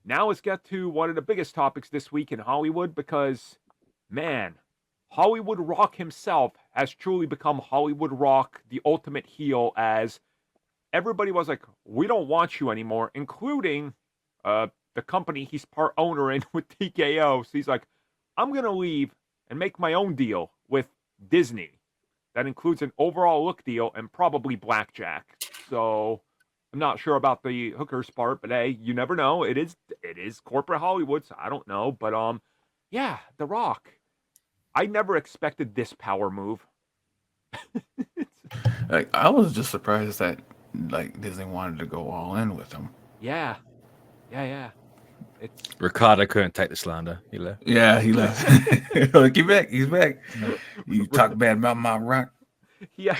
now let's get to one of the biggest topics this week in Hollywood because, man, Hollywood Rock himself has truly become Hollywood Rock, the ultimate heel, as everybody was like, we don't want you anymore, including the company he's part owner in with TKO. So he's like, I'm going to leave and make my own deal with Disney. That includes an overall look deal and probably blackjack. So I'm not sure about the hookers part, but hey, you never know. It is corporate Hollywood, so I don't know. But yeah, The Rock. I never expected this power move. Like, I was just surprised that like Disney wanted to go all in with him. Yeah. It's Ricardo couldn't take the slander. He left. Yeah, he left. Like, he's back. He's back. You talk bad about my Rock. yeah.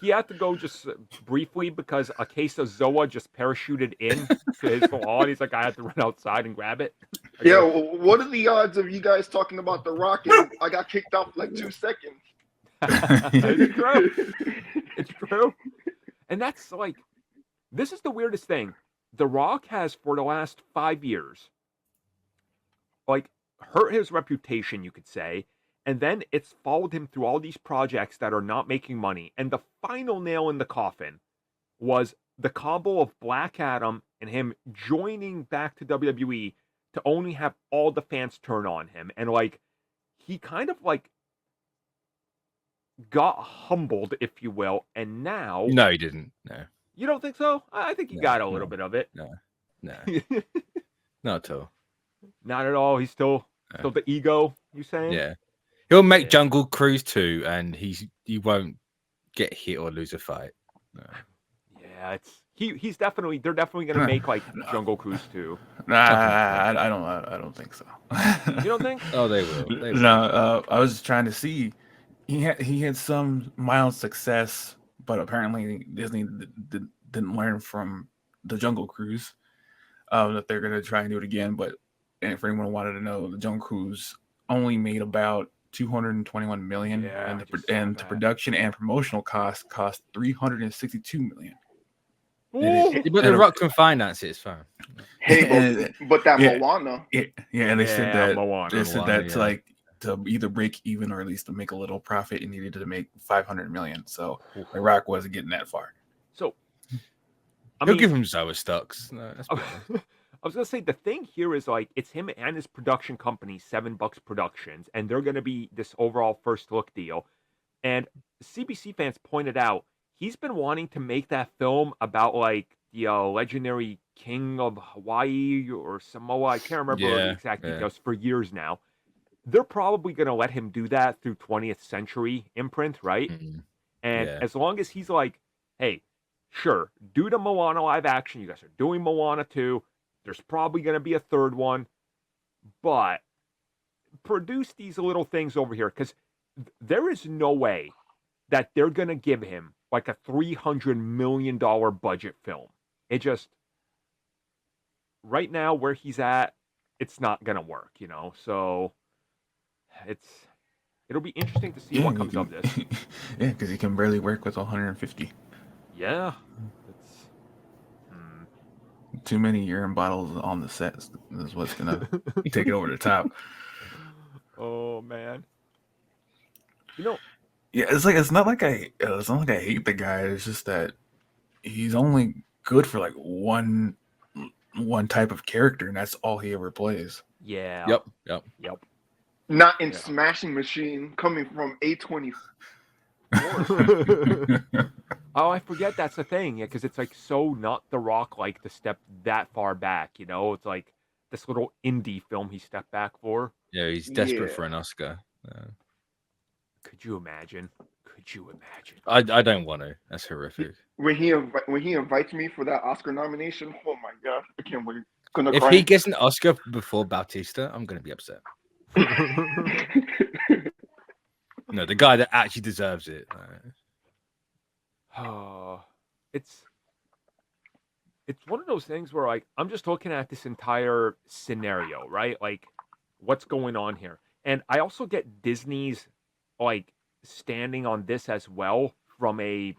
He had to go just briefly because a case of Zoa just parachuted in to his salon. He's like, I had to run outside and grab it. Yeah, what are the odds of you guys talking about The Rock and I got kicked out for like 2 seconds? It's true. It's true. And that's like, this is the weirdest thing. The Rock has, for the last 5 years, like, hurt his reputation, you could say. And then it's followed him through all these projects that are not making money. And the final nail in the coffin was the combo of Black Adam and him joining back to WWE to only have all the fans turn on him. And, like, he kind of, like, got humbled, if you will. And now... No, he didn't. No. You don't think so? I think he got a little bit of it. No. Not at all. Not at all. He's still the ego, you saying? Yeah. He'll make Jungle Cruise 2 and he won't get hit or lose a fight. No. Yeah, he's definitely, they're definitely gonna make like Jungle Cruise 2. Nah, I don't think so. You don't think? Oh, they will. No, I was trying to see. He had some mild success, but apparently Disney didn't learn from the Jungle Cruise. That they're gonna try and do it again. But if anyone wanted to know, the Jungle Cruise only made about $221 million, and the production and promotional cost $362 million. But The Rock can finance it. It's fine. Hey, but that Moana. And they said that Moana. they said that to like to either break even or at least to make a little profit, it needed to make $500 million. So The Rock wasn't getting that far. So he'll give him Zoa stocks. No, that's I was gonna say the thing here is like it's him and his production company, $7 Productions, and they're gonna be this overall first look deal. And CBC fans pointed out he's been wanting to make that film about like the legendary king of Hawaii or Samoa. I can't remember the exact details for years now. They're probably gonna let him do that through 20th Century imprint, right? Mm-hmm. And as long as he's like, hey, sure, do the Moana live action. You guys are doing Moana 2. There's probably going to be a third one, but produce these little things over here because there is no way that they're going to give him like a $300 million budget film. It just, right now where he's at, it's not going to work, you know? So it'll be interesting to see what comes of this. Yeah, because he can barely work with 150. Yeah. Too many urine bottles on the set is what's gonna take it over the top. Oh man, you know, yeah, it's not like I hate the guy. It's just that he's only good for like one type of character, and that's all he ever plays. Yeah. Yep. Not in Smashing Machine, coming from A24. Oh, I forget that's the thing. Yeah, because it's like so not The Rock like to step that far back, you know? It's like this little indie film he stepped back for. Yeah, he's desperate for an Oscar. Could you imagine? I don't want to. That's horrific. When he invites me for that Oscar nomination, oh my god, I can't wait. If he gets an Oscar before Bautista, I'm gonna be upset. No, the guy that actually deserves it. Oh, it's one of those things where like I'm just looking at this entire scenario, right? Like what's going on here. And I also get Disney's like standing on this as well from a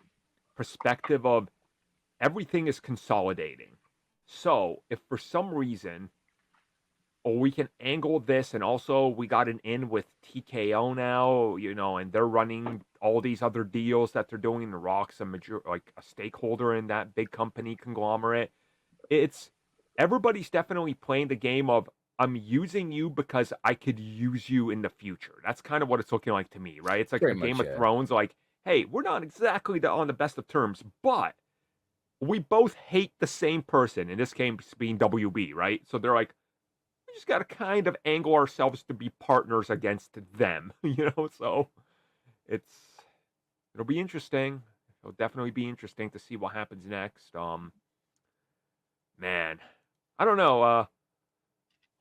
perspective of everything is consolidating. So if for some reason, or we can angle this, and also we got an in with TKO now, and they're running all these other deals that they're doing. The Rock's like a stakeholder in that big company conglomerate. It's everybody's definitely playing the game of I'm using you because I could use you in the future. That's kind of what it's looking like to me, right? It's like Pretty the much, Game of yeah. Thrones, like, hey, we're not exactly on the best of terms, but we both hate the same person. In this case, being WB, right? So they're like, we just got to kind of angle ourselves to be partners against them, So it's it'll be interesting. It'll definitely be interesting to see what happens next. Man, I don't know.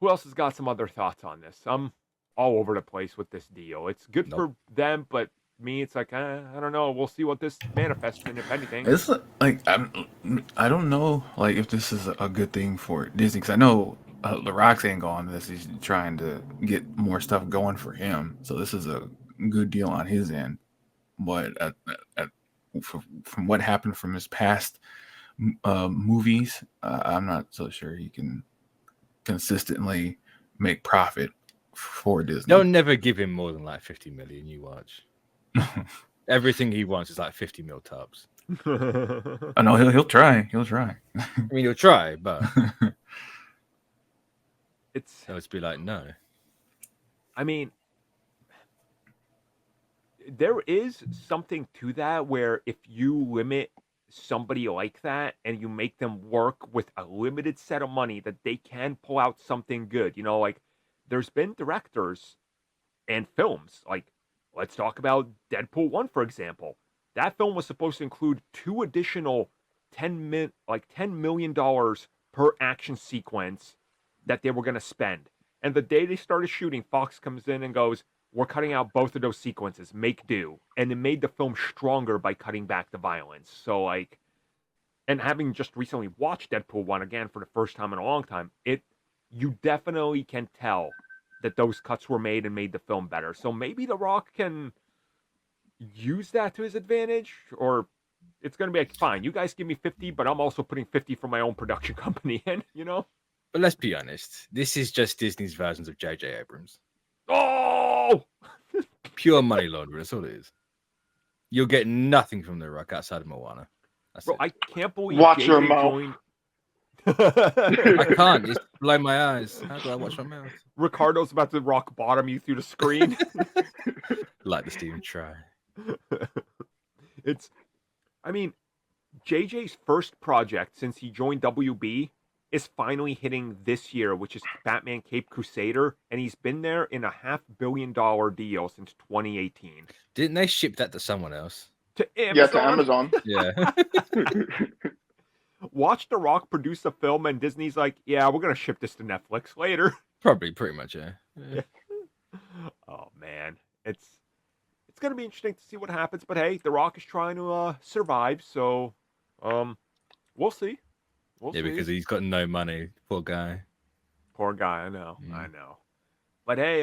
Who else has got some other thoughts on this? I'm all over the place with this deal. It's good Nope. for them, but me, it's like I don't know. We'll see what this manifests in, if anything. It's like I don't know like if this is a good thing for Disney because I know The Rock's angle on this is trying to get more stuff going for him, so this is a good deal on his end. But from what happened from his past movies, I'm not so sure he can consistently make profit for Disney. They'll never give him more than like 50 million. You watch. Everything he wants is like 50 mil tops. I know he'll try. He'll try. I mean, he'll try, but It's. they'll just be like, no. I mean, there is something to that where if you limit somebody like that and you make them work with a limited set of money, that they can pull out something good. Like there's been directors and films. Like, let's talk about Deadpool 1, for example. That film was supposed to include 2 additional $10 million per action sequence that they were going to spend. And the day they started shooting, Fox comes in and goes, we're cutting out both of those sequences. Make do. And it made the film stronger by cutting back the violence. So, like, and having just recently watched Deadpool 1 again for the first time in a long time, you definitely can tell that those cuts were made and made the film better. So maybe The Rock can use that to his advantage, or it's going to be like, fine, you guys give me 50, but I'm also putting 50 from my own production company in, But let's be honest. This is just Disney's versions of J.J. Abrams. Oh! Pure money laundering. That's all it is. You'll get nothing from The Rock outside of Moana. That's Bro, it. I can't believe Watch JJ your mouth. joined. I can't. It's below my eyes. How do I watch my mouth? Ricardo's about to rock bottom you through the screen. Like the Steven try. I mean, JJ's first project since he joined WB is finally hitting this year, which is Batman Cape Crusader, and he's been there in a $500 million deal since 2018. Didn't they ship that to someone else? To Amazon. Yeah, to Amazon. Yeah. Watch The Rock produce a film, and Disney's like, yeah, we're going to ship this to Netflix later. Probably, pretty much, yeah. Oh, man. It's going to be interesting to see what happens, but hey, The Rock is trying to survive, so we'll see. We'll see. Because he's got no money. Poor guy. Poor guy, I know. Mm. I know. But hey,